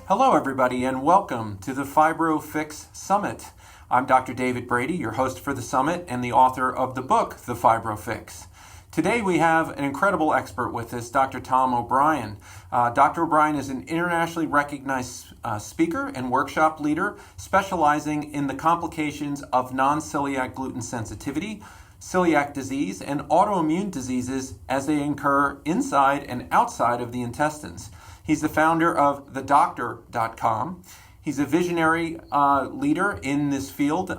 Hello, everybody, and welcome to the Fibro-Fix Summit. I'm Dr. David Brady, your host for the summit and the author of the book, The Fibro-Fix. Today we have an incredible expert with us, Dr. Tom O'Brien. Dr. O'Brien is an internationally recognized speaker and workshop leader specializing in the complications of non-celiac gluten sensitivity, celiac disease, and autoimmune diseases as they occur inside and outside of the intestines. He's the founder of thedoctor.com. He's a visionary leader in this field.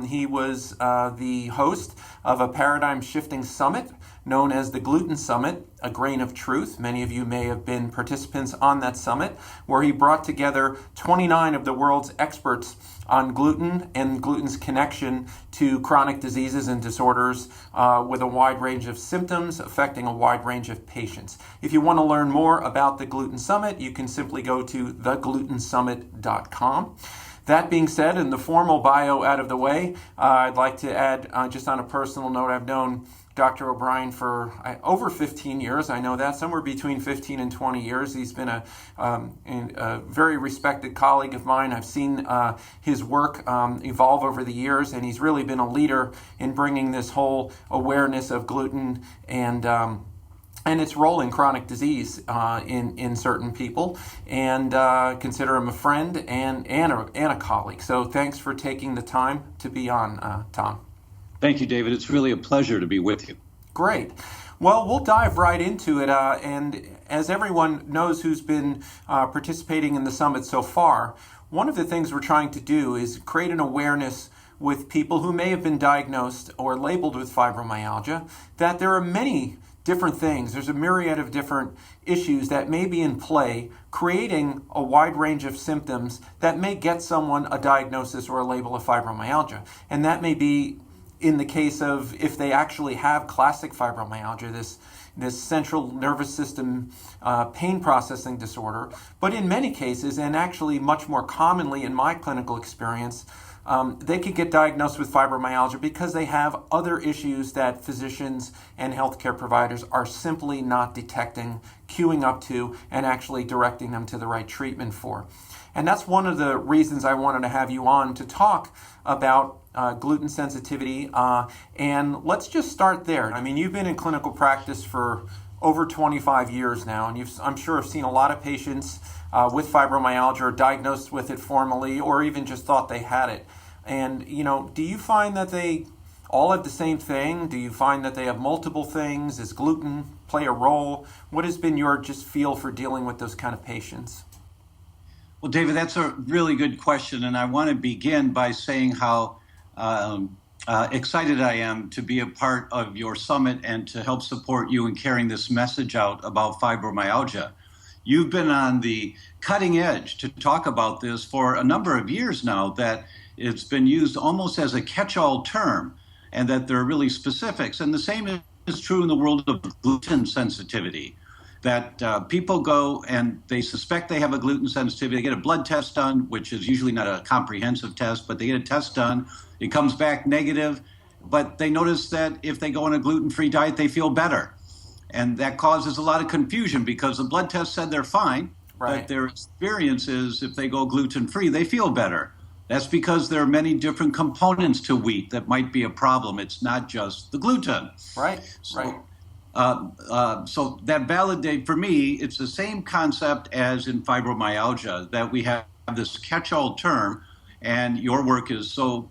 He was the host of a paradigm-shifting summit known as the Gluten Summit, A Grain of Truth. Many of you may have been participants on that summit, where he brought together 29 of the world's experts on gluten and gluten's connection to chronic diseases and disorders with a wide range of symptoms affecting a wide range of patients. If you want to learn more about the Gluten Summit, you can simply go to theglutensummit.com. That being said, and the formal bio out of the way, I'd like to add, just on a personal note, I've known Dr. O'Brien for over 15 years. I know that, somewhere between 15 and 20 years. He's been a very respected colleague of mine. I've seen his work evolve over the years, and he's really been a leader in bringing this whole awareness of gluten and its role in chronic disease in certain people, and consider him a friend and a colleague. So thanks for taking the time to be on, Tom. Thank you, David. It's really a pleasure to be with you. Great. Well, we'll dive right into it. And as everyone knows who's been participating in the summit so far, one of the things we're trying to do is create an awareness with people who may have been diagnosed or labeled with fibromyalgia that there are many different things. There's a myriad of different issues that may be in play, creating a wide range of symptoms that may get someone a diagnosis or a label of fibromyalgia. And that may be in the case of if they actually have classic fibromyalgia, this central nervous system pain processing disorder. But in many cases, and actually much more commonly in my clinical experience, they could get diagnosed with fibromyalgia because they have other issues that physicians and healthcare providers are simply not detecting, queuing up to, and actually directing them to the right treatment for. And that's one of the reasons I wanted to have you on to talk about gluten sensitivity. And let's just start there. I mean, you've been in clinical practice for over 25 years now, and I'm sure have seen a lot of patients with fibromyalgia or diagnosed with it formally, or even just thought they had it. And, do you find that they all have the same thing? Do you find that they have multiple things? Does gluten play a role? What has been your just feel for dealing with those kind of patients? Well, David, that's a really good question, and I want to begin by saying how excited I am to be a part of your summit and to help support you in carrying this message out about fibromyalgia. You've been on the cutting edge to talk about this for a number of years now, that it's been used almost as a catch-all term, and that there are really specifics. And the same is true in the world of gluten sensitivity, that people go and they suspect they have a gluten sensitivity. They get a blood test done, which is usually not a comprehensive test, but they get a test done. It comes back negative, but they notice that if they go on a gluten-free diet, they feel better. And that causes a lot of confusion because the blood test said they're fine, right, but their experience is if they go gluten-free, they feel better. That's because there are many different components to wheat that might be a problem. It's not just the gluten. Right, so, right. So that validate, for me, it's the same concept as in fibromyalgia, that we have this catch-all term, and your work is so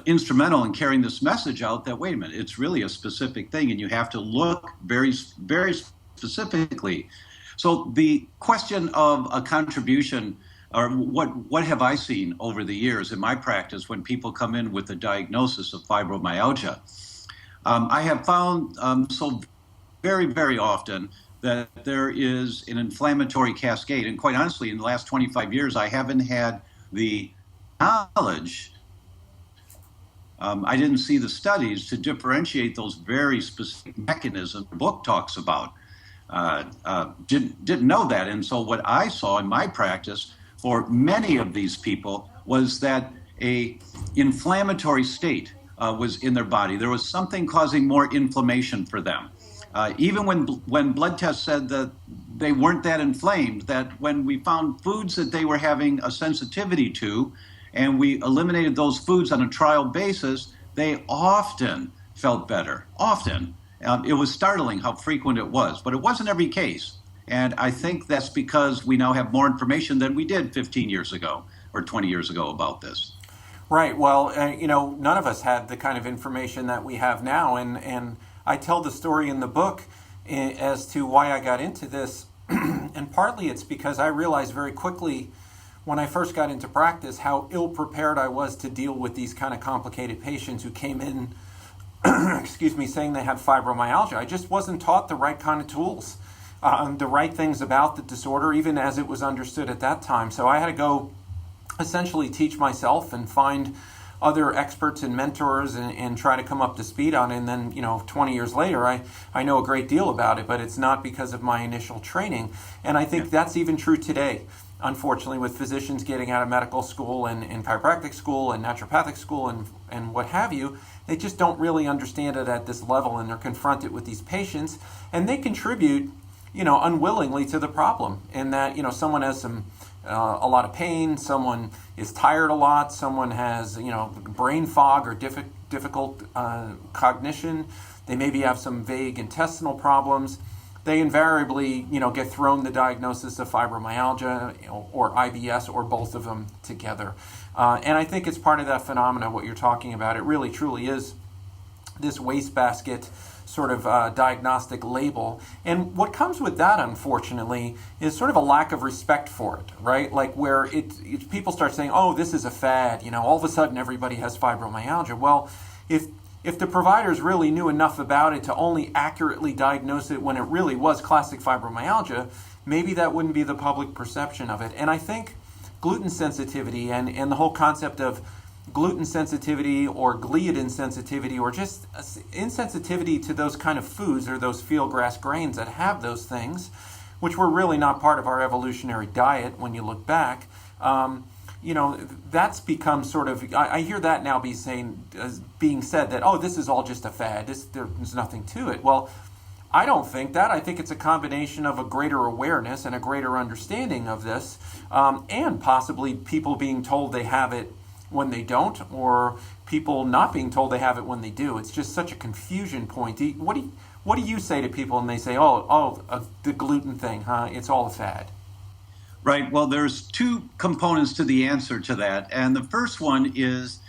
instrumental in carrying this message out that, wait a minute, it's really a specific thing, and you have to look very, very specifically. So the question of a contribution, or what have I seen over the years in my practice when people come in with a diagnosis of fibromyalgia? I have found so very, very often that there is an inflammatory cascade. And quite honestly, in the last 25 years, I haven't had the knowledge, I didn't see the studies to differentiate those very specific mechanisms the book talks about. Didn't know that. And so what I saw in my practice for many of these people was that a inflammatory state was in their body. There was something causing more inflammation for them. Even when blood tests said that they weren't that inflamed, that when we found foods that they were having a sensitivity to, and we eliminated those foods on a trial basis, they often felt better. Often. It was startling how frequent it was, but it wasn't every case. And I think that's because we now have more information than we did 15 years ago or 20 years ago about this. Right. Well, none of us had the kind of information that we have now. And I tell the story in the book as to why I got into this. And partly it's because I realized very quickly when I first got into practice how ill-prepared I was to deal with these kind of complicated patients who came in, excuse me, saying they had fibromyalgia. I just wasn't taught the right kind of tools, the right things about the disorder, even as it was understood at that time. So I had to go essentially teach myself and find other experts and mentors and try to come up to speed on it. And then, 20 years later, I know a great deal about it, but it's not because of my initial training. And I think that's even true today, unfortunately, with physicians getting out of medical school and chiropractic school and naturopathic school and what have you. They just don't really understand it at this level, and they're confronted with these patients, and they contribute, unwillingly to the problem in that, someone has a lot of pain, someone is tired a lot, someone has, brain fog or difficult cognition, they maybe have some vague intestinal problems. They invariably, get thrown the diagnosis of fibromyalgia or IBS or both of them together. And I think it's part of that phenomena, what you're talking about. It really, truly is this wastebasket sort of diagnostic label. And what comes with that, unfortunately, is sort of a lack of respect for it, right? Like where people start saying, oh, this is a fad, all of a sudden everybody has fibromyalgia. Well, if the providers really knew enough about it to only accurately diagnose it when it really was classic fibromyalgia, maybe that wouldn't be the public perception of it. And I think gluten sensitivity and the whole concept of gluten sensitivity or gliadin sensitivity or just insensitivity to those kind of foods or those fieldgrass grains that have those things, which were really not part of our evolutionary diet when you look back, that's become sort of, I hear that now being said that, oh, this is all just a fad, there's nothing to it. Well, I don't think that. I think it's a combination of a greater awareness and a greater understanding of this, and possibly people being told they have it when they don't, or people not being told they have it when they do. It's just such a confusion point. What do you say to people when they say, the gluten thing, it's all a fad? Right. Well, there's two components to the answer to that. And the first one is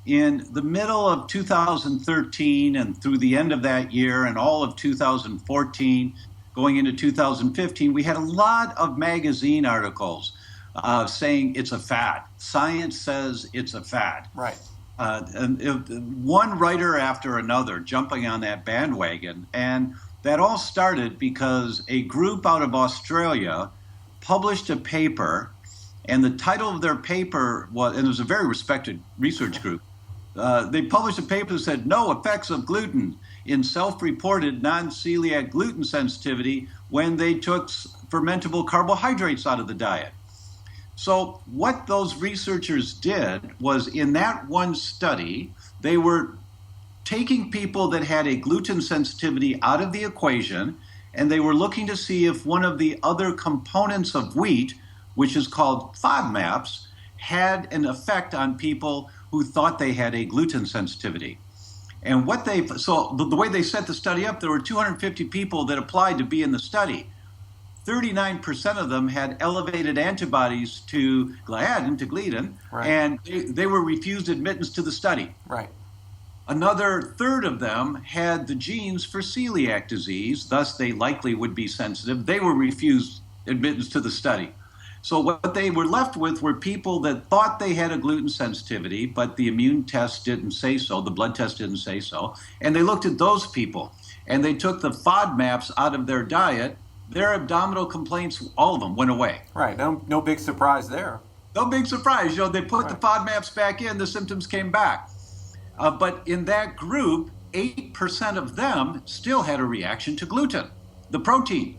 in the middle of 2013 and through the end of that year and all of 2014, going into 2015, we had a lot of magazine articles saying it's a fad. Science says it's a fad. Right. One writer after another jumping on that bandwagon. And that all started because a group out of Australia published a paper, and the title of their paper was, and it was a very respected research group, they published a paper that said, no effects of gluten in self-reported non-celiac gluten sensitivity when they took fermentable carbohydrates out of the diet. So what those researchers did was, in that one study, they were taking people that had a gluten sensitivity out of the equation, and they were looking to see if one of the other components of wheat, which is called FODMAPs, had an effect on people who thought they had a gluten sensitivity. And the way they set the study up, there were 250 people that applied to be in the study. 39% of them had elevated antibodies to gliadin, to gluten, right. And they were refused admittance to the study. Right. Another third of them had the genes for celiac disease, thus they likely would be sensitive. They were refused admittance to the study. So what they were left with were people that thought they had a gluten sensitivity, but the immune test didn't say so, the blood test didn't say so, and they looked at those people, and they took the FODMAPs out of their diet. Their abdominal complaints, all of them, went away. Right, no big surprise there. No big surprise. They put the FODMAPs back in, the symptoms came back. But in that group, 8% of them still had a reaction to gluten, the protein.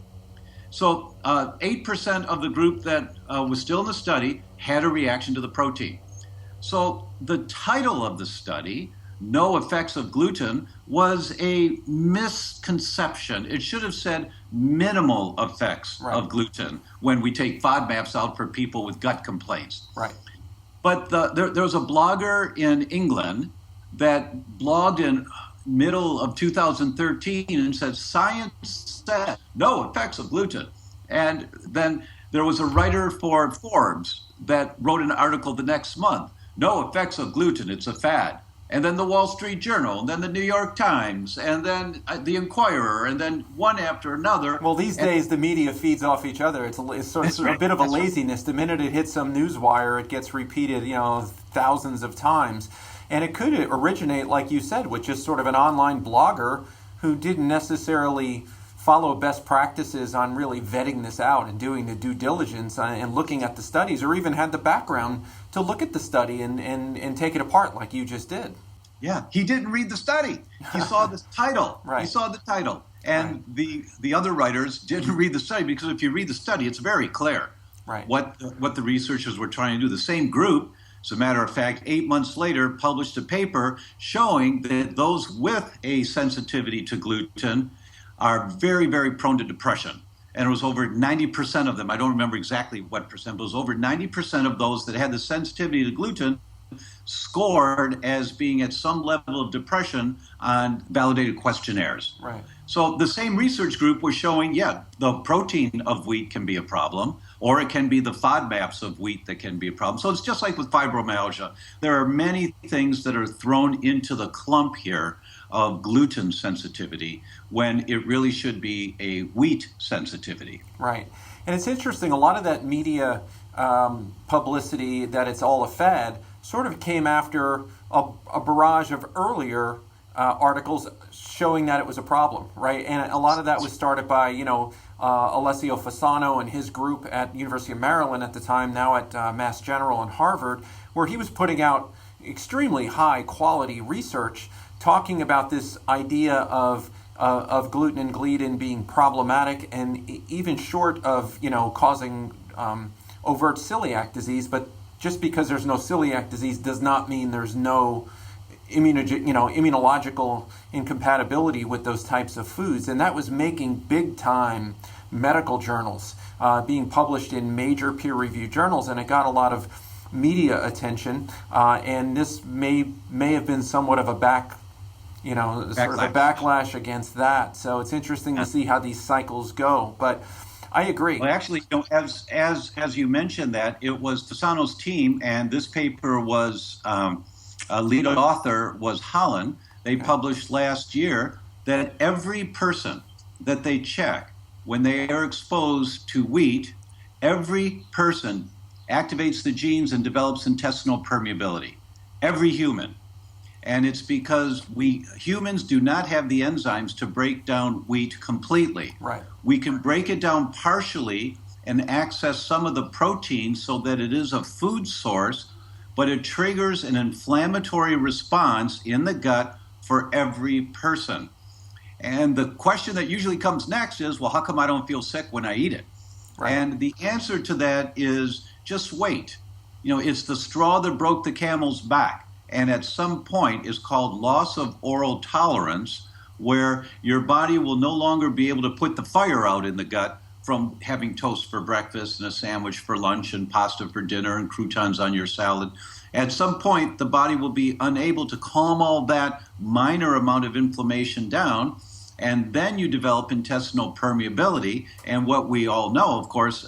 So 8% of the group that was still in the study had a reaction to the protein. So the title of the study no effects of gluten was a misconception. It should have said minimal effects of gluten when we take FODMAPs out for people with gut complaints. Right. But there was a blogger in England that blogged in middle of 2013 and said, science said no effects of gluten. And then there was a writer for Forbes that wrote an article the next month, no effects of gluten, it's a fad. And then the Wall Street Journal, and then the New York Times, and then the Inquirer, and then one after another. Well, these days the media feeds off each other. It's sort of a bit of a laziness. The minute it hits some news wire, it gets repeated, thousands of times. And it could originate, like you said, with just sort of an online blogger who didn't necessarily follow best practices on really vetting this out and doing the due diligence and looking at the studies, or even had the background to look at the study and take it apart like you just did. Yeah, he didn't read the study. He saw the title. Right. He saw the title. And the other writers didn't read the study, because if you read the study, it's very clear what the researchers were trying to do. The same group, as a matter of fact, 8 months later, published a paper showing that those with a sensitivity to gluten are very, very prone to depression. And it was over 90% of them. I don't remember exactly what percent, but it was over 90% of those that had the sensitivity to gluten scored as being at some level of depression on validated questionnaires. Right. So the same research group was showing, the protein of wheat can be a problem, or it can be the FODMAPs of wheat that can be a problem. So it's just like with fibromyalgia. There are many things that are thrown into the clump here of gluten sensitivity when it really should be a wheat sensitivity. Right. And it's interesting, a lot of that media publicity that it's all a fad sort of came after a barrage of earlier articles showing that it was a problem, right? And a lot of that was started by, Alessio Fasano and his group at University of Maryland at the time, now at Mass General and Harvard, where he was putting out extremely high quality research talking about this idea of gluten and gliadin being problematic and even short of, causing overt celiac disease. But just because there's no celiac disease does not mean there's no immunological incompatibility with those types of foods. And that was making big time medical journals, being published in major peer-reviewed journals, and it got a lot of media attention. And this may have been somewhat of a backlash against that. So it's interesting to see how these cycles go. But I agree. Well, actually, as you mentioned that, it was Fasano's team, and this paper was lead author was Holland. They published last year that every person that they check when they are exposed to wheat, every person activates the genes and develops intestinal permeability. Every human. And it's because we humans do not have the enzymes to break down wheat completely. Right. We can break it down partially and access some of the proteins so that it is a food source, but it triggers an inflammatory response in the gut for every person. And the question that usually comes next is, well, how come I don't feel sick when I eat it? Right. And the answer to that is just wait. It's the straw that broke the camel's back. And at some point is called loss of oral tolerance, where your body will no longer be able to put the fire out in the gut from having toast for breakfast and a sandwich for lunch and pasta for dinner and croutons on your salad. At some point, the body will be unable to calm all that minor amount of inflammation down, and then you develop intestinal permeability. And what we all know, of course,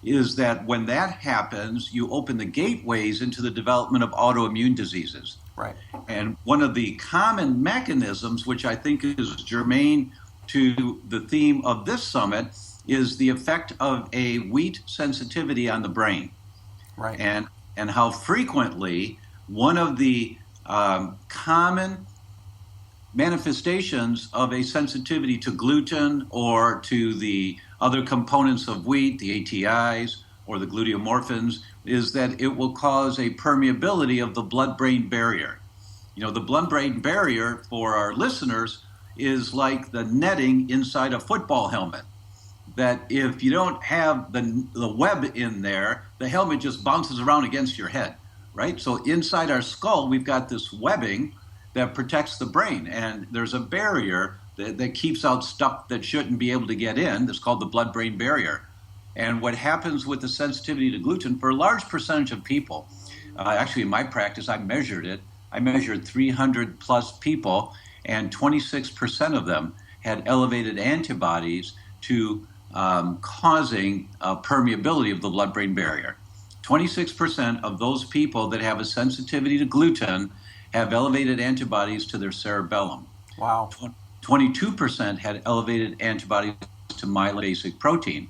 is that when that happens, you open the gateways into the development of autoimmune diseases. Right. And one of the common mechanisms, which I think is germane to the theme of this summit, is the effect of a wheat sensitivity on the brain. Right. And how frequently one of the common manifestations of a sensitivity to gluten or to the other components of wheat, the ATIs or the gluteomorphins, is that it will cause a permeability of the blood-brain barrier. The blood-brain barrier for our listeners is like the netting inside a football helmet. That if you don't have the web in there, the helmet just bounces around against your head, right? So inside our skull, we've got this webbing that protects the brain. And there's a barrier that keeps out stuff that shouldn't be able to get in. That's called the blood-brain barrier. And what happens with the sensitivity to gluten for a large percentage of people, actually in my practice, I measured it. I measured 300 plus people, and 26% of them had elevated antibodies to causing permeability of the blood-brain barrier. 26% of those people that have a sensitivity to gluten have elevated antibodies to their cerebellum. Wow. 22% had elevated antibodies to myelin basic protein.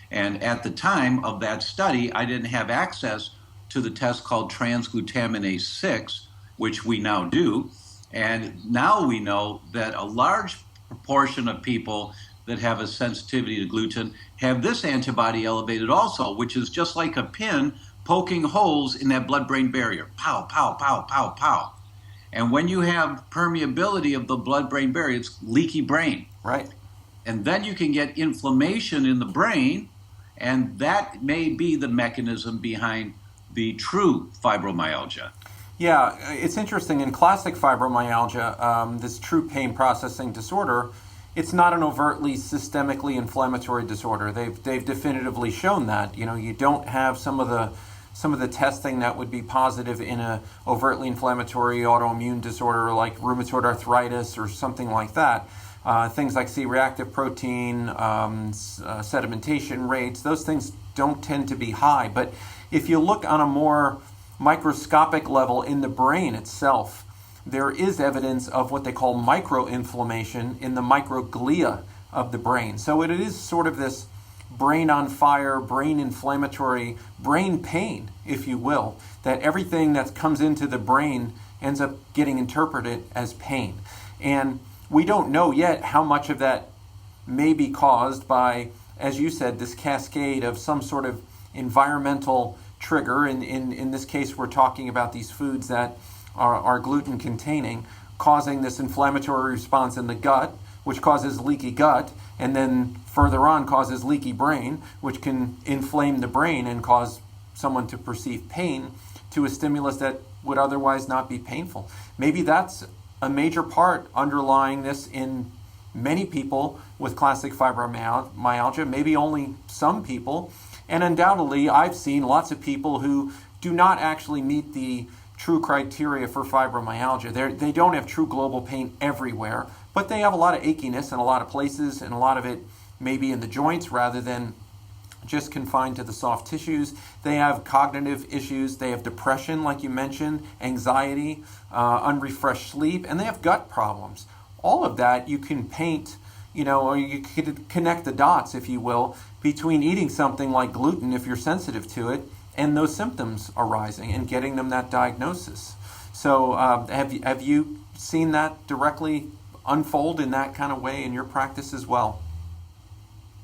And at the time of that study, I didn't have access to the test called transglutaminase 6, which we now do. And now we know that a large proportion of people that have a sensitivity to gluten have this antibody elevated also, which is just like a pin poking holes in that blood-brain barrier. Pow, pow, pow, pow, pow. And when you have permeability of the blood-brain barrier, it's leaky brain. Right. And then you can get inflammation in the brain, and that may be the mechanism behind the true fibromyalgia. Yeah, it's interesting. In classic fibromyalgia, this true pain processing disorder, it's not an overtly systemically inflammatory disorder. They've definitively shown that. You know, you don't have some of the testing that would be positive in a overtly inflammatory autoimmune disorder like rheumatoid arthritis or something like that. Things like C-reactive protein, sedimentation rates, those things don't tend to be high. But if you look on a more microscopic level in the brain itself, there is evidence of what they call microinflammation in the microglia of the brain. So it is sort of this brain on fire, brain inflammatory, brain pain, if you will, that everything that comes into the brain ends up getting interpreted as pain. And we don't know yet how much of that may be caused by, as you said, this cascade of some sort of environmental trigger. In this case, we're talking about these foods that are gluten containing, causing this inflammatory response in the gut, which causes leaky gut, and then further on causes leaky brain, which can inflame the brain and cause someone to perceive pain to a stimulus that would otherwise not be painful. Maybe that's a major part underlying this in many people with classic fibromyalgia, maybe only some people. And undoubtedly, I've seen lots of people who do not actually meet the true criteria for fibromyalgia. They don't have true global pain everywhere, but they have a lot of achiness in a lot of places, and a lot of it maybe in the joints rather than just confined to the soft tissues. They have cognitive issues. They have depression, like you mentioned, anxiety, unrefreshed sleep, and they have gut problems. All of that you can paint, or you could connect the dots, if you will, between eating something like gluten, if you're sensitive to it, and those symptoms arising and getting them that diagnosis. So have you seen that directly unfold in that kind of way in your practice as well?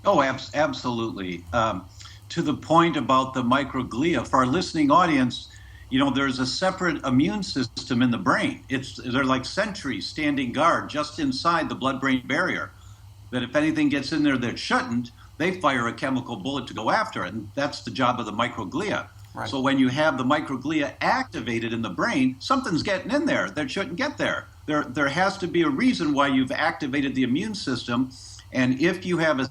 Oh, absolutely. To the point about the microglia, for our listening audience, there's a separate immune system in the brain. They're like sentries standing guard just inside the blood-brain barrier, that if anything gets in there that shouldn't, they fire a chemical bullet to go after it, and that's the job of the microglia. Right. So when you have the microglia activated in the brain, something's getting in there that shouldn't get there. There has to be a reason why you've activated the immune system, and if you have a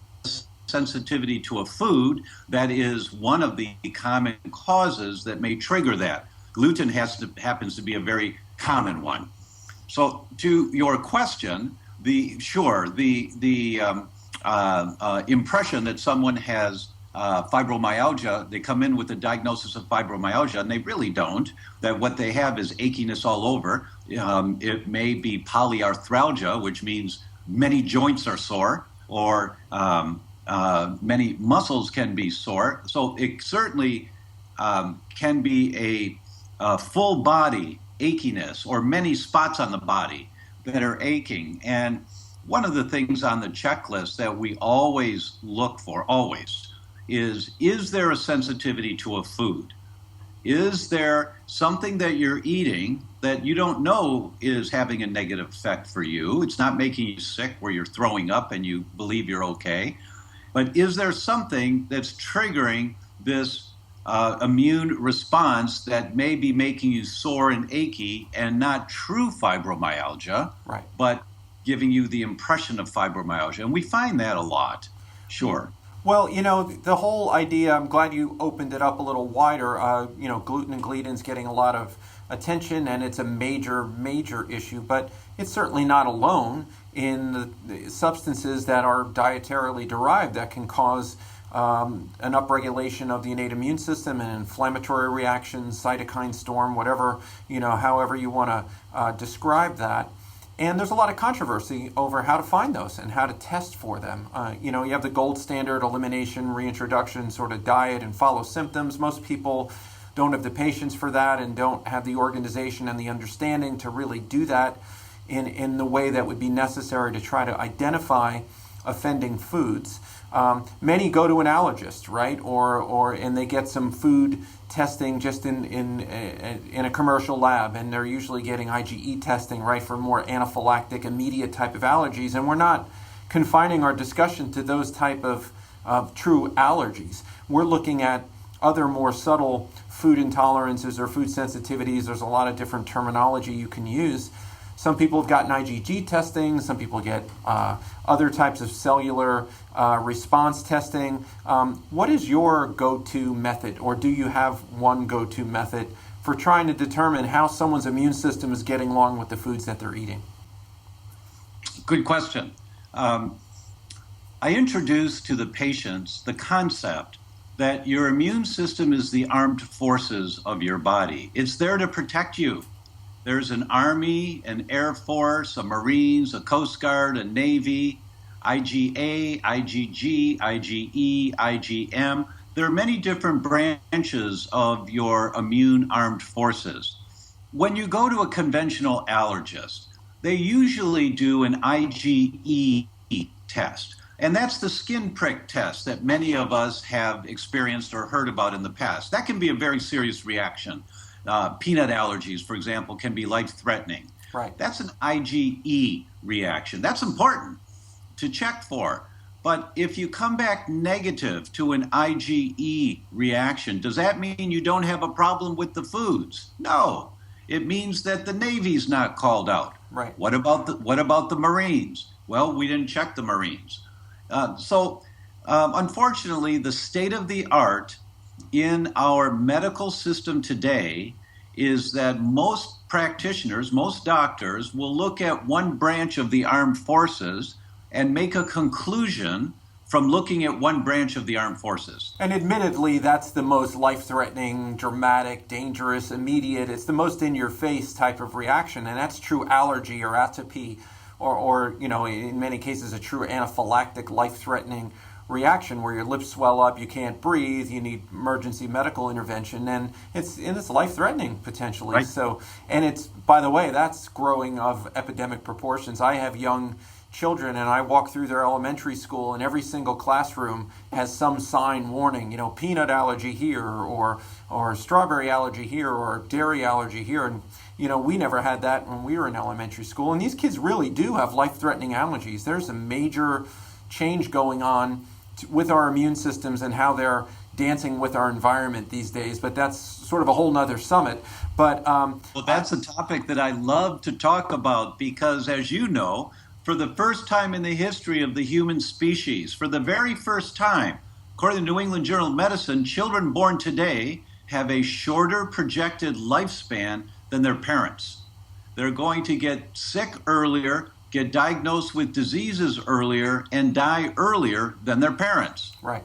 sensitivity to a food, that is one of the common causes that may trigger that. Gluten happens to be a very common one. So to your question, the impression that someone has fibromyalgia, they come in with a diagnosis of fibromyalgia, and they really don't, that what they have is achiness all over. It may be polyarthralgia, which means many joints are sore, or many muscles can be sore. So it certainly can be a full body achiness, or many spots on the body that are aching. And one of the things on the checklist that we always look for, is there a sensitivity to a food? Is there something that you're eating that you don't know is having a negative effect for you? It's not making you sick where you're throwing up and you believe you're okay. But is there something that's triggering this immune response that may be making you sore and achy and not true fibromyalgia, Right. but giving you the impression of fibromyalgia. And we find that a lot. Sure. Well, the whole idea, I'm glad you opened it up a little wider. Gluten and gliadin's getting a lot of attention, and it's a major, major issue, but it's certainly not alone in the substances that are dietarily derived that can cause an upregulation of the innate immune system and inflammatory reactions, cytokine storm, whatever, however you want to describe that. And there's a lot of controversy over how to find those and how to test for them. You have the gold standard elimination, reintroduction sort of diet and follow symptoms. Most people don't have the patience for that and don't have the organization and the understanding to really do that in the way that would be necessary to try to identify offending foods. Many go to an allergist, right? And they get some food testing just in a commercial lab, and they're usually getting IgE testing, right, for more anaphylactic, immediate type of allergies. And we're not confining our discussion to those type of true allergies. We're looking at other more subtle food intolerances or food sensitivities. There's a lot of different terminology you can use. Some people have gotten IgG testing. Some people get other types of cellular response testing. What is your go-to method, or do you have one go-to method for trying to determine how someone's immune system is getting along with the foods that they're eating? Good question. I introduce to the patients the concept that your immune system is the armed forces of your body. It's there to protect you. There's an Army, an Air Force, a Marines, a Coast Guard, a Navy, IgA, IgG, IgE, IgM. There are many different branches of your immune armed forces. When you go to a conventional allergist, they usually do an IgE test. And that's the skin prick test that many of us have experienced or heard about in the past. That can be a very serious reaction. Peanut allergies, for example, can be life-threatening. Right. That's an IgE reaction. That's important to check for. But if you come back negative to an IgE reaction, does that mean you don't have a problem with the foods? No. It means that the Navy's not called out. Right. What about the Marines? Well, we didn't check the Marines. Unfortunately, the state of the art in our medical system today is that most practitioners, most doctors will look at one branch of the armed forces and make a conclusion from looking at one branch of the armed forces. And admittedly, that's the most life-threatening, dramatic, dangerous, immediate. It's the most in-your-face type of reaction, and that's true allergy or atopy, or in many cases, a true anaphylactic, life-threatening reaction where your lips swell up, you can't breathe, you need emergency medical intervention, and it's life-threatening potentially. Right. So, and it's, by the way, that's growing of epidemic proportions. I have young children, and I walk through their elementary school, and every single classroom has some sign warning, peanut allergy here, or strawberry allergy here, or dairy allergy here, and we never had that when we were in elementary school. And these kids really do have life-threatening allergies. There's a major change going on with our immune systems and how they're dancing with our environment these days, but that's sort of a whole nother summit. But well, that's a topic that I love to talk about because, as you know, for the first time in the history of the human species, for the very first time, according to the New England Journal of Medicine, children born today have a shorter projected lifespan than their parents. They're going to get sick earlier, get diagnosed with diseases earlier, and die earlier than their parents. Right.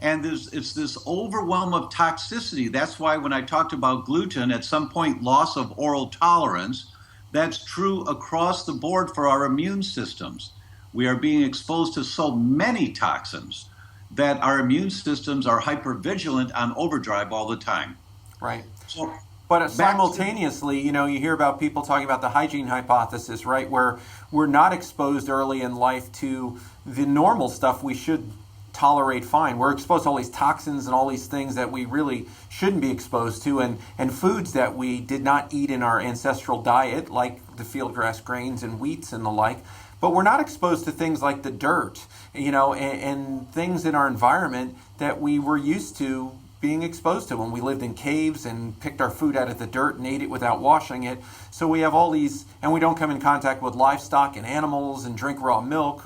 And it's this overwhelm of toxicity. That's why when I talked about gluten, at some point, loss of oral tolerance, that's true across the board for our immune systems. We are being exposed to so many toxins that our immune systems are hypervigilant on overdrive all the time. Right. So, but simultaneously, you hear about people talking about the hygiene hypothesis, right, where we're not exposed early in life to the normal stuff we should tolerate fine. We're exposed to all these toxins and all these things that we really shouldn't be exposed to, and foods that we did not eat in our ancestral diet, like the fieldgrass grains and wheats and the like. But we're not exposed to things like the dirt, and things in our environment that we were used to being exposed to when we lived in caves and picked our food out of the dirt and ate it without washing it. So we have all these, and we don't come in contact with livestock and animals and drink raw milk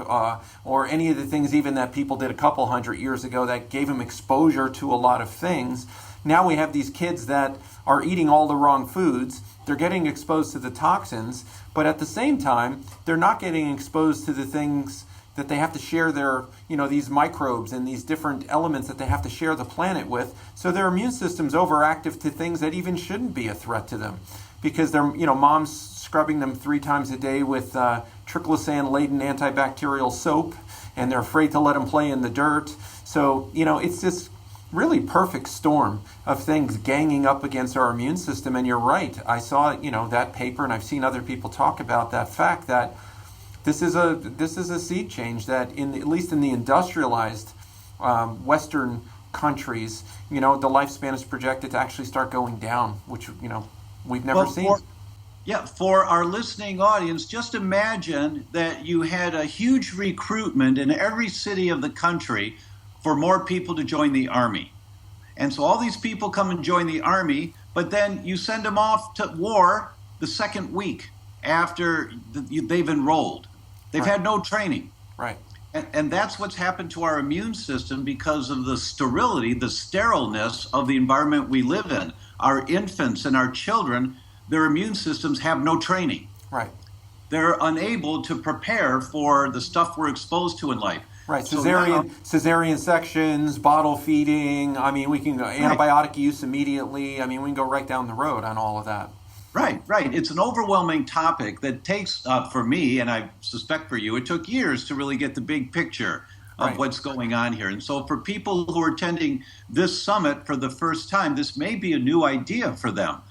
or any of the things even that people did a couple hundred years ago that gave them exposure to a lot of things. Now we have these kids that are eating all the wrong foods. They're getting exposed to the toxins, but at the same time, they're not getting exposed to the things that they have to share their, these microbes and these different elements that they have to share the planet with. So their immune system's overactive to things that even shouldn't be a threat to them, because they're, mom's scrubbing them 3 times a day with triclosan-laden antibacterial soap, and they're afraid to let them play in the dirt. So, it's this really perfect storm of things ganging up against our immune system. And you're right. I saw, that paper, and I've seen other people talk about that fact that this is a sea change that at least in the industrialized Western countries, the lifespan is projected to actually start going down, which, we've never seen. For our listening audience, just imagine that you had a huge recruitment in every city of the country for more people to join the Army. And so all these people come and join the Army, but then you send them off to war the second week after they've enrolled. They've had no training. Right. And that's what's happened to our immune system because of the sterility, the sterileness of the environment we live in. Our infants and our children, their immune systems have no training. Right. They're unable to prepare for the stuff we're exposed to in life. Right, cesarean sections, bottle feeding. I mean, we can go antibiotic use immediately. I mean, we can go right down the road on all of that. Right. It's an overwhelming topic that takes, for me, and I suspect for you, it took years to really get the big picture of what's going on here. And so for people who are attending this summit for the first time, this may be a new idea for them.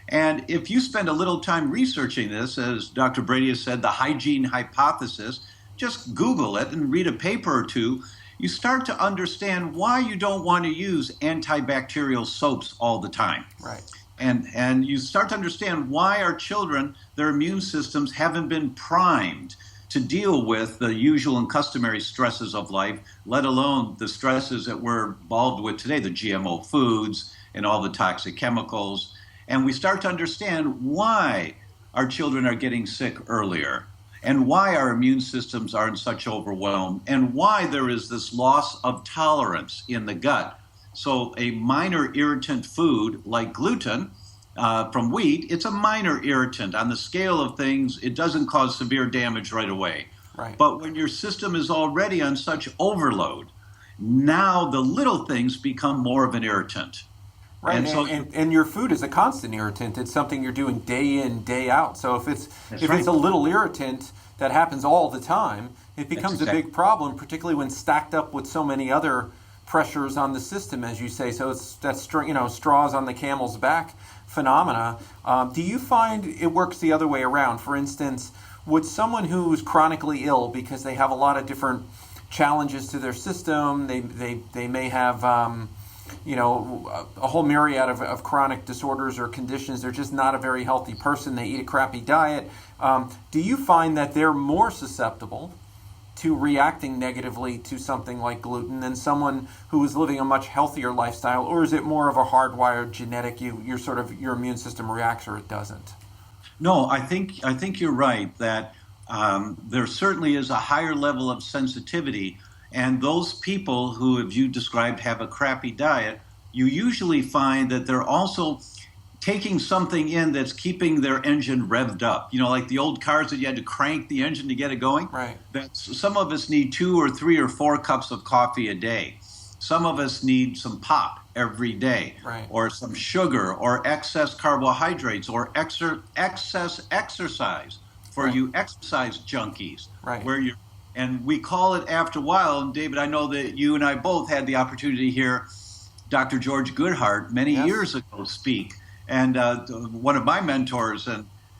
And if you spend a little time researching this, as Dr. Brady has said, the Hygiene Hypothesis, just Google it and read a paper or two, you start to understand why you don't want to use antibacterial soaps all the time. Right. And you start to understand why our children, their immune systems haven't been primed to deal with the usual and customary stresses of life, let alone the stresses that we're involved with today, the GMO foods and all the toxic chemicals. And we start to understand why our children are getting sick earlier, and why our immune systems are in such overwhelm, and why there is this loss of tolerance in the gut. So a minor irritant food like gluten from wheat, it's a minor irritant. On the scale of things, it doesn't cause severe damage right away. Right. But when your system is already on such overload, now the little things become more of an irritant. Right, and your food is a constant irritant. It's something you're doing day in, day out. So if it's a little irritant that happens all the time, it becomes a big problem, particularly when stacked up with so many other pressures on the system, as you say. So it's that straws on the camel's back phenomena. Do you find it works the other way around? For instance, would someone who's chronically ill because they have a lot of different challenges to their system, they may have a whole myriad of chronic disorders or conditions. They're just not a very healthy person. They eat a crappy diet. Do you find that they're more susceptible to reacting negatively to something like gluten than someone who is living a much healthier lifestyle, or is it more of a hardwired genetic? Your immune system reacts or it doesn't? No, I think you're right that there certainly is a higher level of sensitivity. And those people who, as you described, have a crappy diet, you usually find that they're also taking something in that's keeping their engine revved up. Like the old cars that you had to crank the engine to get it going. Right. Some of us need 2 or 3 or 4 cups of coffee a day. Some of us need some pop every day, right, or some sugar, or excess carbohydrates, or excess exercise for right, you exercise junkies, right, where you're. And we call it after a while, and David, I know that you and I both had the opportunity to hear Dr. George Goodhart many years ago speak, and one of my mentors,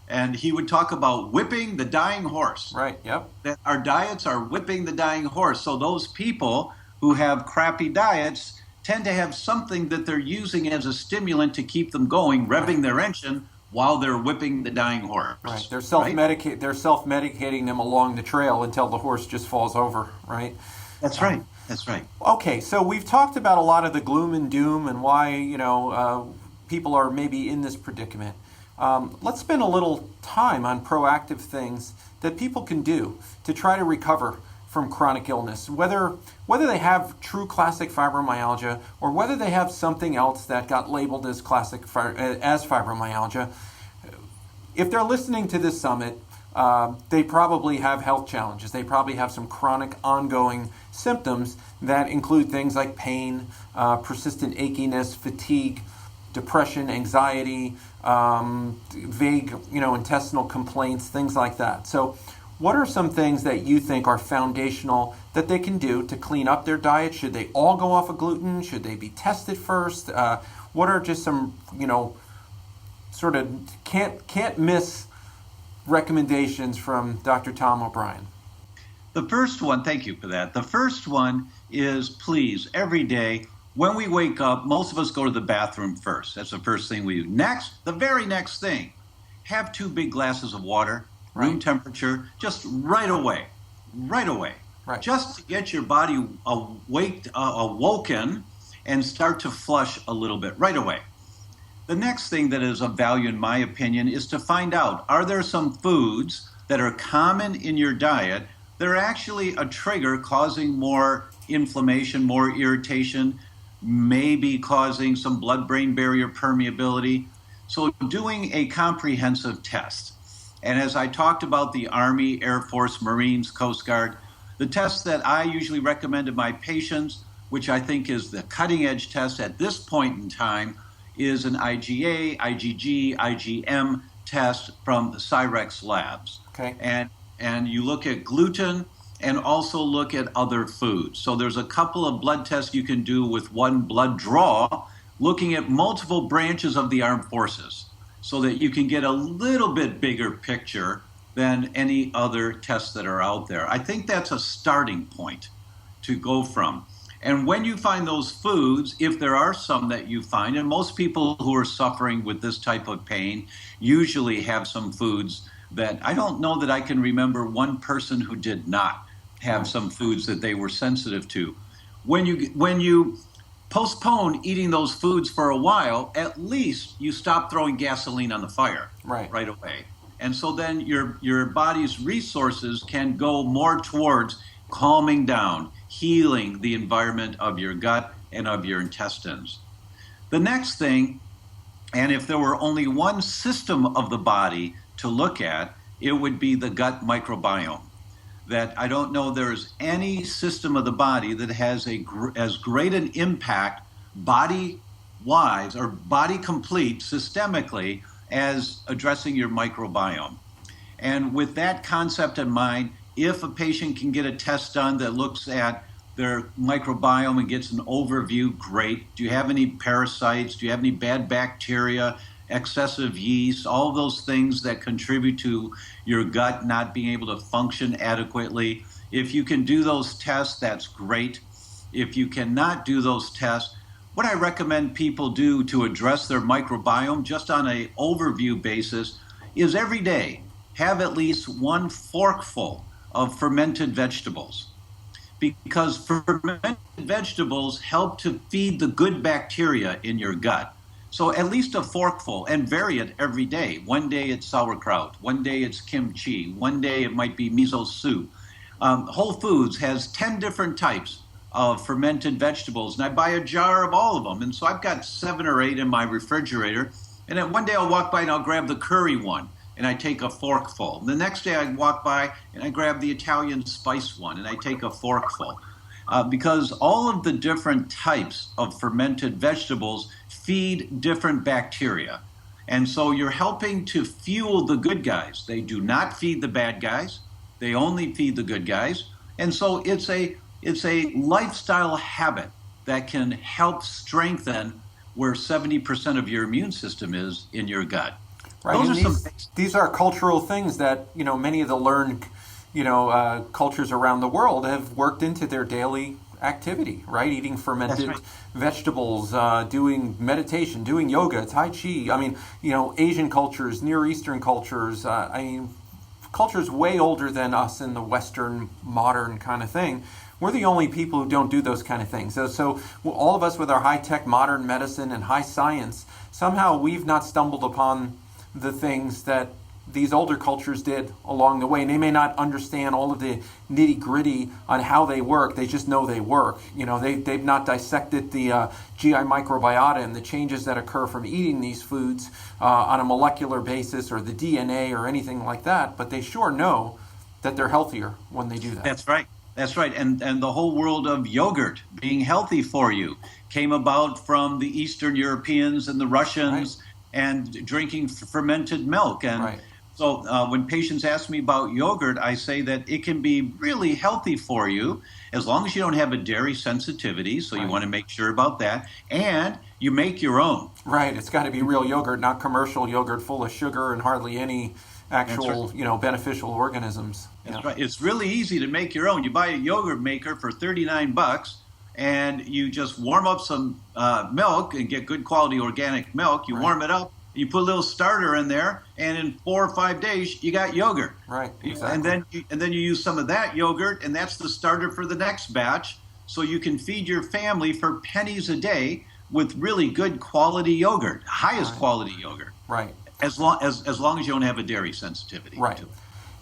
and he would talk about whipping the dying horse. Right, yep. That our diets are whipping the dying horse. So those people who have crappy diets tend to have something that they're using as a stimulant to keep them going, revving their engine, while they're whipping the dying horse. Right. They're self-medicating them along the trail until the horse just falls over, right? That's right. That's right. Okay, so we've talked about a lot of the gloom and doom and why, people are maybe in this predicament. Let's spend a little time on proactive things that people can do to try to recover from chronic illness, whether they have true classic fibromyalgia or whether they have something else that got labeled as as fibromyalgia. If they're listening to this summit, they probably have health challenges. They probably have some chronic ongoing symptoms that include things like pain, persistent achiness, fatigue, depression, anxiety, vague, intestinal complaints, things like that. So what are some things that you think are foundational that they can do to clean up their diet? Should they all go off of gluten? Should they be tested first? What are just some, sort of can't miss recommendations from Dr. Tom O'Brien? The first one, thank you for that. The first one is, please, every day when we wake up, most of us go to the bathroom first. That's the first thing we do. Next, the very next thing, have 2 big glasses of water, room temperature, just right away. Right. Just to get your body awoken and start to flush a little bit right away. The next thing that is of value, in my opinion, is to find out, are there some foods that are common in your diet that are actually a trigger causing more inflammation, more irritation, maybe causing some blood-brain barrier permeability? So doing a comprehensive test. And as I talked about the Army, Air Force, Marines, Coast Guard, the test that I usually recommend to my patients, which I think is the cutting-edge test at this point in time, is an IgA, IgG, IgM test from the Cyrex Labs. Okay. And you look at gluten and also look at other foods. So there's a couple of blood tests you can do with one blood draw, looking at multiple branches of the armed forces, so that you can get a little bit bigger picture than any other tests that are out there. I think that's a starting point to go from. And when you find those foods, if there are some that you find, and most people who are suffering with this type of pain usually have some foods that I don't know that I can remember one person who did not have some foods that they were sensitive to. When you postpone eating those foods for a while, at least you stop throwing gasoline on the fire right away. And so then your body's resources can go more towards calming down, healing the environment of your gut and of your intestines. The next thing, and if there were only one system of the body to look at, it would be the gut microbiome. That I don't know there's any system of the body that has as great an impact body-wise or body complete systemically as addressing your microbiome. And with that concept in mind, if a patient can get a test done that looks at their microbiome and gets an overview, great. Do you have any parasites? Do you have any bad bacteria, excessive yeast, all those things that contribute to your gut not being able to function adequately? If you can do those tests, that's great. If you cannot do those tests, what I recommend people do to address their microbiome just on an overview basis is every day have at least 1 forkful of fermented vegetables, because fermented vegetables help to feed the good bacteria in your gut. So at least a forkful, and vary it every day. One day it's sauerkraut, one day it's kimchi, one day it might be miso soup. Whole Foods has 10 different types of fermented vegetables, and I buy a jar of all of them. And so I've got 7 or 8 in my refrigerator, and then one day I'll walk by and I'll grab the curry one, and I take a forkful. The next day I walk by and I grab the Italian spice one and I take a forkful. Because all of the different types of fermented vegetables feed different bacteria. And so you're helping to fuel the good guys. They do not feed the bad guys. They only feed the good guys. And so it's a lifestyle habit that can help strengthen where 70% of your immune system is in your gut. Right. These are cultural things that, many of the learned, cultures around the world have worked into their daily activity, right? Eating fermented vegetables, doing meditation, doing yoga, Tai Chi. Asian cultures, Near Eastern cultures, cultures way older than us in the Western modern kind of thing. We're the only people who don't do those kind of things. So all of us with our high-tech modern medicine and high science, somehow we've not stumbled upon the things that these older cultures did along the way. And they may not understand all of the nitty gritty on how they work. They just know they work. They've not dissected the GI microbiota and the changes that occur from eating these foods on a molecular basis, or the DNA or anything like that. But they sure know that they're healthier when they do that. That's right. That's right. And the whole world of yogurt being healthy for you came about from the Eastern Europeans and the Russians, right, and drinking fermented milk. And right. So when patients ask me about yogurt, I say that it can be really healthy for you as long as you don't have a dairy sensitivity. So right. You want to make sure about that. And you make your own. Right. It's got to be real yogurt, not commercial yogurt full of sugar and hardly any actual, right, beneficial organisms. That's right. It's really easy to make your own. You buy a yogurt maker for $39 and you just warm up some milk and get good quality organic milk. You right. warm it up. You put a little starter in there, and in 4 or 5 days, you got yogurt. Right, exactly. And then you use some of that yogurt, and that's the starter for the next batch. So you can feed your family for pennies a day with really good quality yogurt, highest right. quality yogurt. Right. As long as you don't have a dairy sensitivity. Right. To it.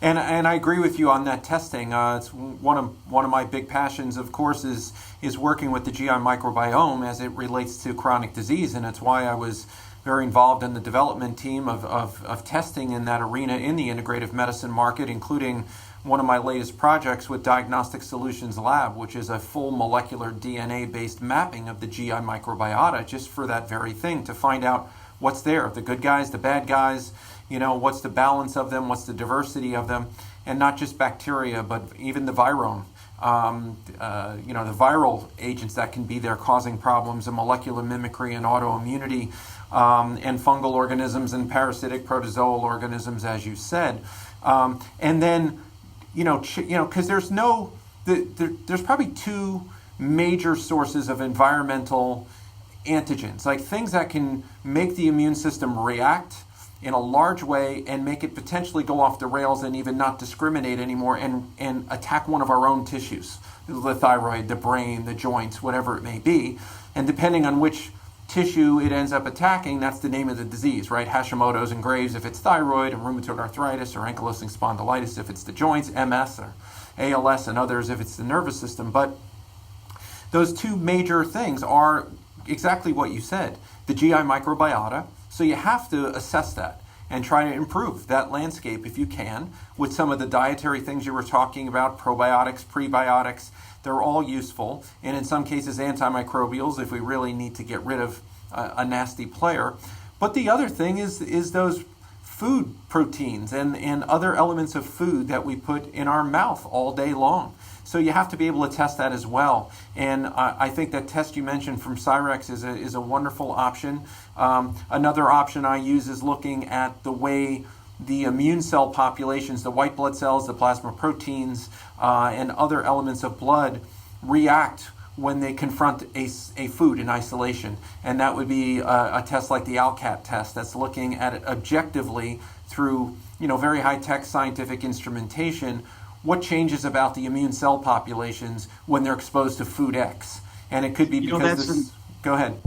And I agree with you on that testing. It's one of my big passions, of course, is working with the GI microbiome as it relates to chronic disease, and it's why I was very involved in the development team of testing in that arena in the integrative medicine market, including one of my latest projects with Diagnostic Solutions Lab, which is a full molecular DNA-based mapping of the GI microbiota, just for that very thing, to find out what's there, the good guys, the bad guys, what's the balance of them, what's the diversity of them, and not just bacteria, but even the virome. The viral agents that can be there causing problems, and molecular mimicry and autoimmunity, and fungal organisms and parasitic protozoal organisms, as you said. And then, because there's probably two major sources of environmental antigens, like things that can make the immune system react in a large way and make it potentially go off the rails and even not discriminate anymore and attack one of our own tissues, the thyroid, the brain, the joints, whatever it may be. And depending on which tissue it ends up attacking, that's the name of the disease, right? Hashimoto's and Graves if it's thyroid, and rheumatoid arthritis or ankylosing spondylitis if it's the joints, MS or ALS and others if it's the nervous system. But those two major things are exactly what you said, the GI microbiota. So you have to assess that and try to improve that landscape if you can with some of the dietary things you were talking about, probiotics, prebiotics. They're all useful, and in some cases antimicrobials if we really need to get rid of a nasty player. But the other thing is those food proteins and other elements of food that we put in our mouth all day long. So you have to be able to test that as well. And I think that test you mentioned from Cyrex is a wonderful option. Another option I use is looking at the way the immune cell populations, the white blood cells, the plasma proteins, and other elements of blood react when they confront a food in isolation. And that would be a test like the Lcat test that's looking at it objectively through very high-tech scientific instrumentation, what changes about the immune cell populations when they're exposed to food X. And it could be because go ahead.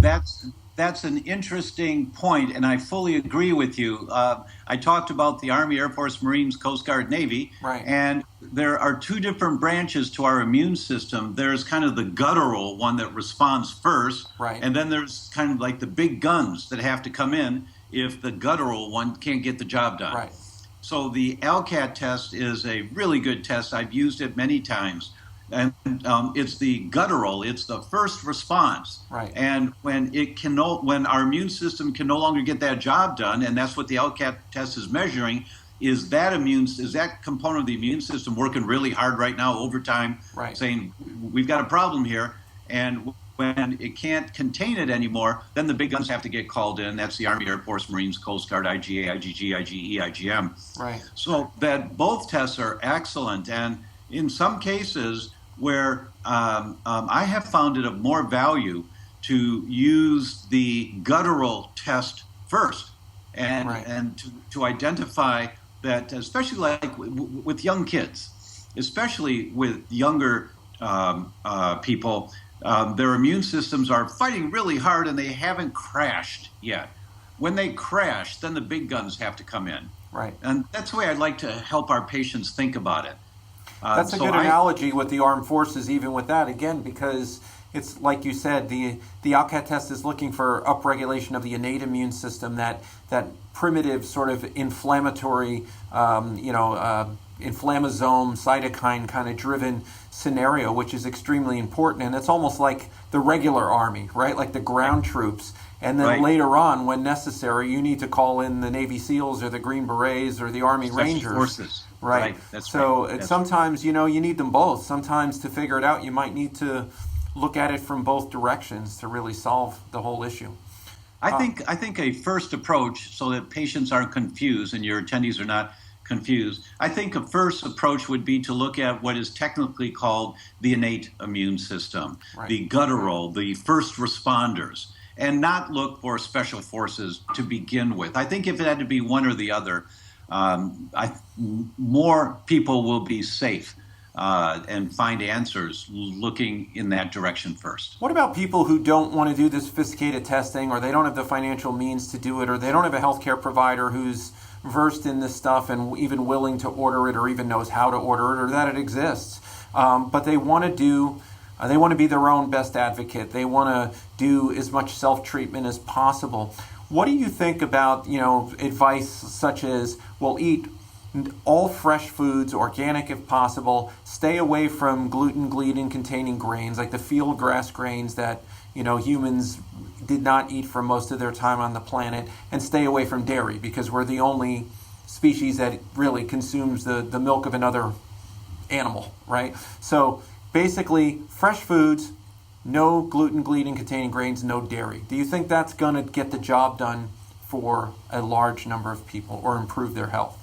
That's an interesting point, and I fully agree with you. I talked about the Army, Air Force, Marines, Coast Guard, Navy, right. And there are two different branches to our immune system. There's kind of the guttural one that responds first, right. And then there's kind of like the big guns that have to come in if the guttural one can't get the job done. Right. So the Lcat test is a really good test. I've used it many times. And it's the guttural, it's the first response. Right. And when our immune system can no longer get that job done, and that's what the Lcat test is measuring, is that component of the immune system working really hard right now, overtime, right. saying we've got a problem here, and when it can't contain it anymore, then the big guns have to get called in. That's the Army, Air Force, Marines, Coast Guard, IgA, IgG, IgE, IgM. Right. So that both tests are excellent, and in some cases where I have found it of more value to use the guttural test first and right. and to identify that, especially like with young kids, especially with younger people, their immune systems are fighting really hard and they haven't crashed yet. When they crash, then the big guns have to come in. Right. And that's the way I'd like to help our patients think about it. That's a good analogy with the armed forces, even with that, again, because it's like you said, the Lcat test is looking for upregulation of the innate immune system, that primitive sort of inflammatory, inflammasome, cytokine kind of driven scenario, which is extremely important. And it's almost like the regular army, right? Like the ground troops. And then later on, when necessary, you need to call in the Navy SEALs or the Green Berets or the Army Rangers. Forces. Right. Sometimes, you need them both. Sometimes to figure it out, you might need to look at it from both directions to really solve the whole issue. I think a first approach, so that patients aren't confused and your attendees are not confused, I think a first approach would be to look at what is technically called the innate immune system, the guttural, the first responders, and not look for special forces to begin with. I think if it had to be one or the other, more people will be safe and find answers looking in that direction first. What about people who don't want to do the sophisticated testing, or they don't have the financial means to do it, or they don't have a healthcare provider who's versed in this stuff and even willing to order it, or even knows how to order it, or that it exists, but they want to be their own best advocate. They want to do as much self-treatment as possible. What do you think about, advice such as, well, eat all fresh foods, organic if possible, stay away from gluten-containing grains, like the field grass grains that, humans did not eat for most of their time on the planet, and stay away from dairy because we're the only species that really consumes the milk of another animal, right? So basically, fresh foods, no gluten-containing grains, no dairy. Do you think that's going to get the job done for a large number of people or improve their health?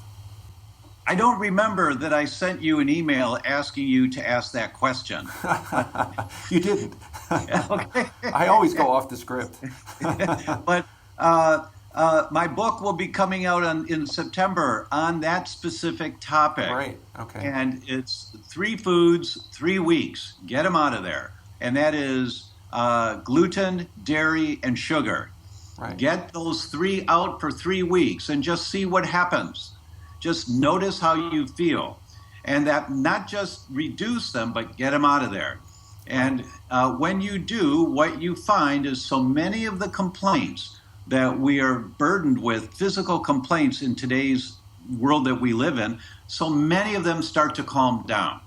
I don't remember that I sent you an email asking you to ask that question. You didn't. Okay. I always go off the script. But my book will be coming out in September on that specific topic. Right. Okay. And it's 3 foods, 3 weeks. Get them out of there. And that is gluten, dairy, and sugar. Right. Get those 3 out for 3 weeks and just see what happens. Just notice how you feel. And that not just reduce them, but get them out of there. And when you do, what you find is so many of the complaints that we are burdened with, physical complaints in today's world that we live in, so many of them start to calm down.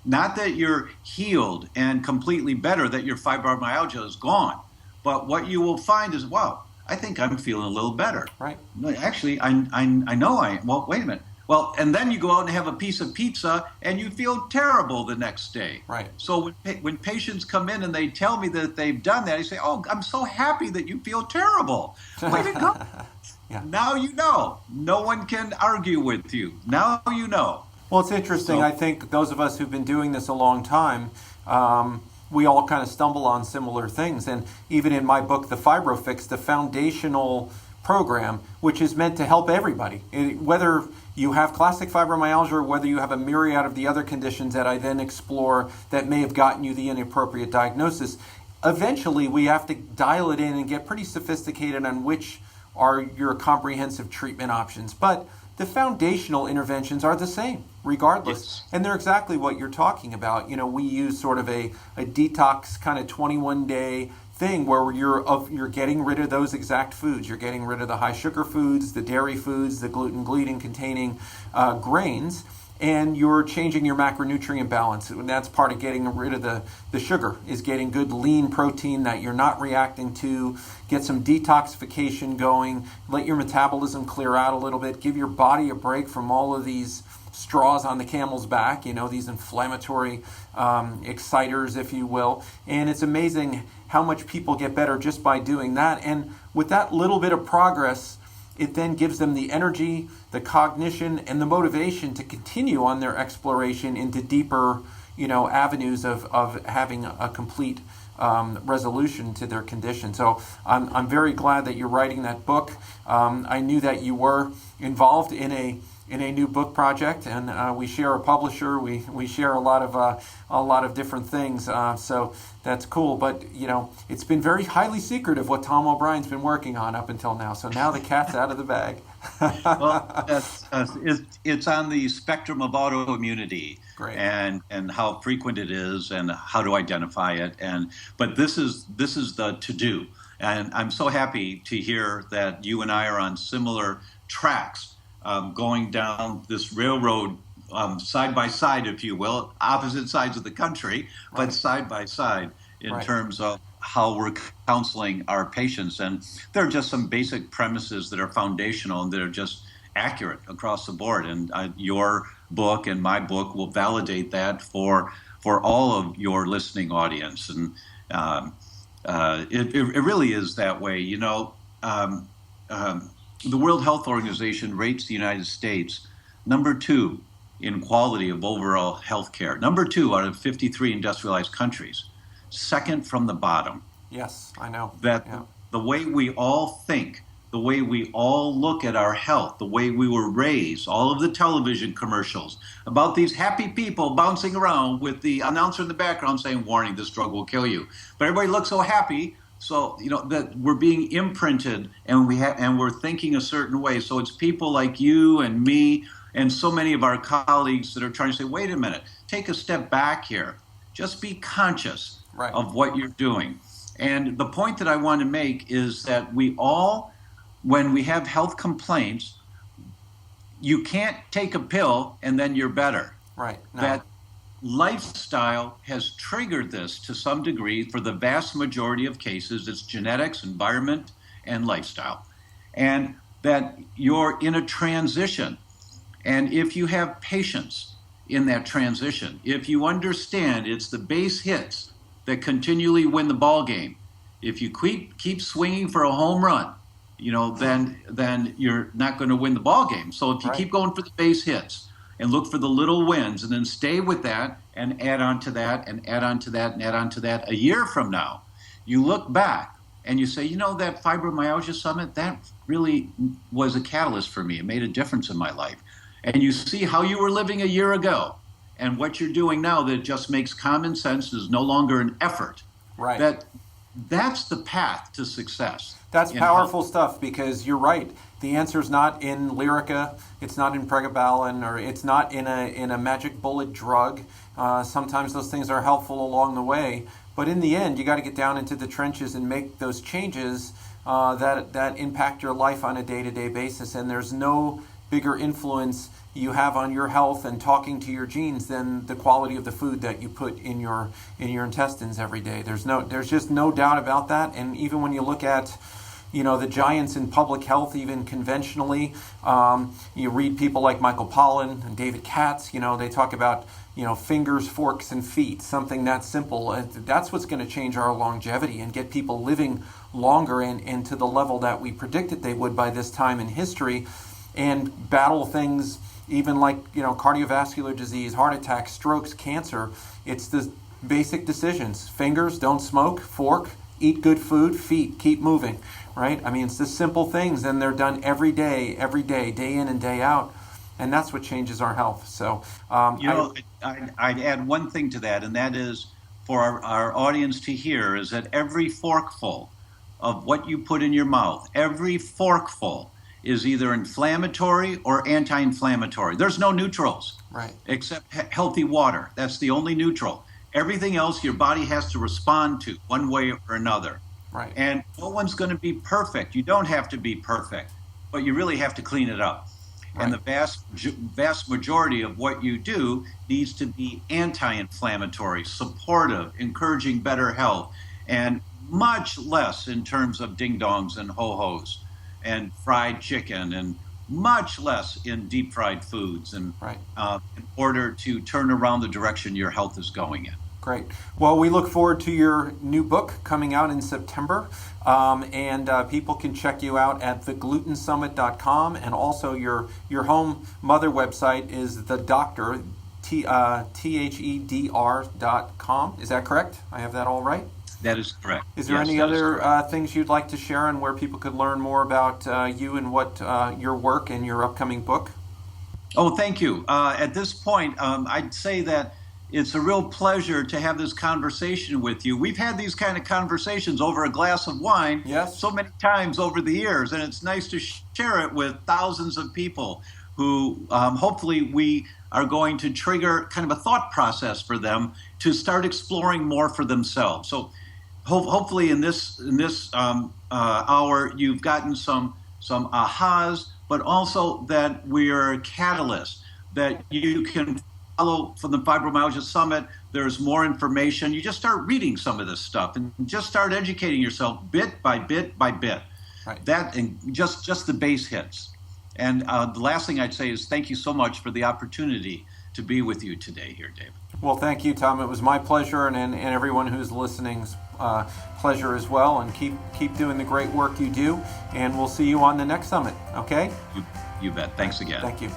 Not that you're healed and completely better, that your fibromyalgia is gone, but what you will find is, wow, I think I'm feeling a little better. Right. Actually, I know I am. Well, wait a minute. Well, and then you go out and have a piece of pizza and you feel terrible the next day. Right. So when patients come in and they tell me that they've done that, I say, oh, I'm so happy that you feel terrible. Way to go. Yeah. Now you know. No one can argue with you. Now you know. Well, it's interesting. I think those of us who've been doing this a long time, we all kind of stumble on similar things. And even in my book, The Fibro-Fix, the foundational program, which is meant to help everybody, whether you have classic fibromyalgia or whether you have a myriad of the other conditions that I then explore that may have gotten you the inappropriate diagnosis. Eventually, we have to dial it in and get pretty sophisticated on which are your comprehensive treatment options. But the foundational interventions are the same, regardless. Yes. And they're exactly what you're talking about. We use sort of a detox kind of 21-day thing where you're getting rid of those exact foods. You're getting rid of the high sugar foods, the dairy foods, the gluten-containing grains, and you're changing your macronutrient balance. And that's part of getting rid of the sugar, is getting good lean protein that you're not reacting to, get some detoxification going, let your metabolism clear out a little bit, give your body a break from all of these straws on the camel's back, these inflammatory exciters, if you will. And it's amazing how much people get better just by doing that. And with that little bit of progress, it then gives them the energy, the cognition, and the motivation to continue on their exploration into deeper, avenues of having a complete resolution to their condition. So I'm very glad that you're writing that book. I knew that you were involved in a a new book project, and we share a publisher. We share a lot of different things. So that's cool. But it's been very highly secretive what Tom O'Brien's been working on up until now. So now the cat's out of the bag. Well, it's on the spectrum of autoimmunity. Great. and how frequent it is and how to identify it. But this is the to do. And I'm so happy to hear that you and I are on similar tracks, going down this railroad side by side, if you will, opposite sides of the country, but side by side in terms of how we're counseling our patients. And there are just some basic premises that are foundational and that are just accurate across the board. And your book and my book will validate that for all of your listening audience. And it really is that way. The World Health Organization rates the United States number 2 in quality of overall health care. Number 2 out of 53 industrialized countries. Second from the bottom. Yes, I know. The way we all think, the way we all look at our health, the way we were raised, all of the television commercials about these happy people bouncing around with the announcer in the background saying, warning, this drug will kill you. But everybody looks so happy. So, that we're being imprinted and we're thinking a certain way. So it's people like you and me and so many of our colleagues that are trying to say, wait a minute, take a step back here. Just be conscious of what you're doing. And the point that I want to make is that we all, when we have health complaints, you can't take a pill and then you're better. Right. No. That lifestyle has triggered this to some degree. For the vast majority of cases, it's genetics, environment, and lifestyle. And that you're in a transition. And if you have patience in that transition, if you understand it's the base hits that continually win the ball game, if you keep swinging for a home run, then you're not going to win the ball game. So if you keep going for the base hits and look for the little wins and then stay with that and add on to that and add on to that and add on to that, a year from now, you look back and you say, that Fibromyalgia Summit, that really was a catalyst for me. It made a difference in my life. And you see how you were living a year ago and what you're doing now that just makes common sense, is no longer an effort. Right. That's the path to success. That's powerful stuff, because you're right. The answer is not in Lyrica, it's not in pregabalin, or it's not in a magic bullet drug. Sometimes those things are helpful along the way, but in the end, you got to get down into the trenches and make those changes that impact your life on a day-to-day basis. And there's no bigger influence you have on your health and talking to your genes than the quality of the food that you put in your intestines every day. There's just no doubt about that. And even when you look at the giants in public health, even conventionally, you read people like Michael Pollan and David Katz, they talk about fingers, forks, and feet, something that simple. That's what's going to change our longevity and get people living longer and to the level that we predicted they would by this time in history, and battle things even like cardiovascular disease, heart attacks, strokes, cancer. It's the basic decisions. Fingers, don't smoke. Fork, eat good food. Feet, keep moving. Right? I mean, it's the simple things, and they're done every day, day in and day out, and that's what changes our health. So, I'd add one thing to that, and that is for our audience to hear, is that every forkful of what you put in your mouth, every forkful is either inflammatory or anti-inflammatory. There's no neutrals, right? Except healthy water. That's the only neutral. Everything else your body has to respond to one way or another. Right. And no one's going to be perfect. You don't have to be perfect, but you really have to clean it up. Right. And the vast majority of what you do needs to be anti-inflammatory, supportive, encouraging better health, and much less in terms of ding-dongs and ho-hos and fried chicken, and much less in deep fried foods, and in order to turn around the direction your health is going in. Great. Well, we look forward to your new book coming out in September, and people can check you out at theglutensummit.com, and also your home mother website is the doctor, THEDR.com. Is that correct? I have that all right? That is correct. Is there any other things you'd like to share on where people could learn more about you and what your work and your upcoming book? Oh, thank you. At this point, I'd say that it's a real pleasure to have this conversation with you. We've had these kind of conversations over a glass of wine Yes. so many times over the years, and it's nice to share it with thousands of people who hopefully we are going to trigger kind of a thought process for them to start exploring more for themselves. So hopefully in this hour you've gotten some ahas, but also that we're a catalyst that you can follow from the Fibromyalgia Summit. There's more information. You just start reading some of this stuff and just start educating yourself bit by bit by bit. Right. That and just the base hits. And the last thing I'd say is thank you so much for the opportunity to be with you today here, David. Well, thank you, Tom. It was my pleasure, and everyone who's listening's pleasure as well. And keep doing the great work you do. And we'll see you on the next summit. Okay? You bet. Thanks again. Thank you.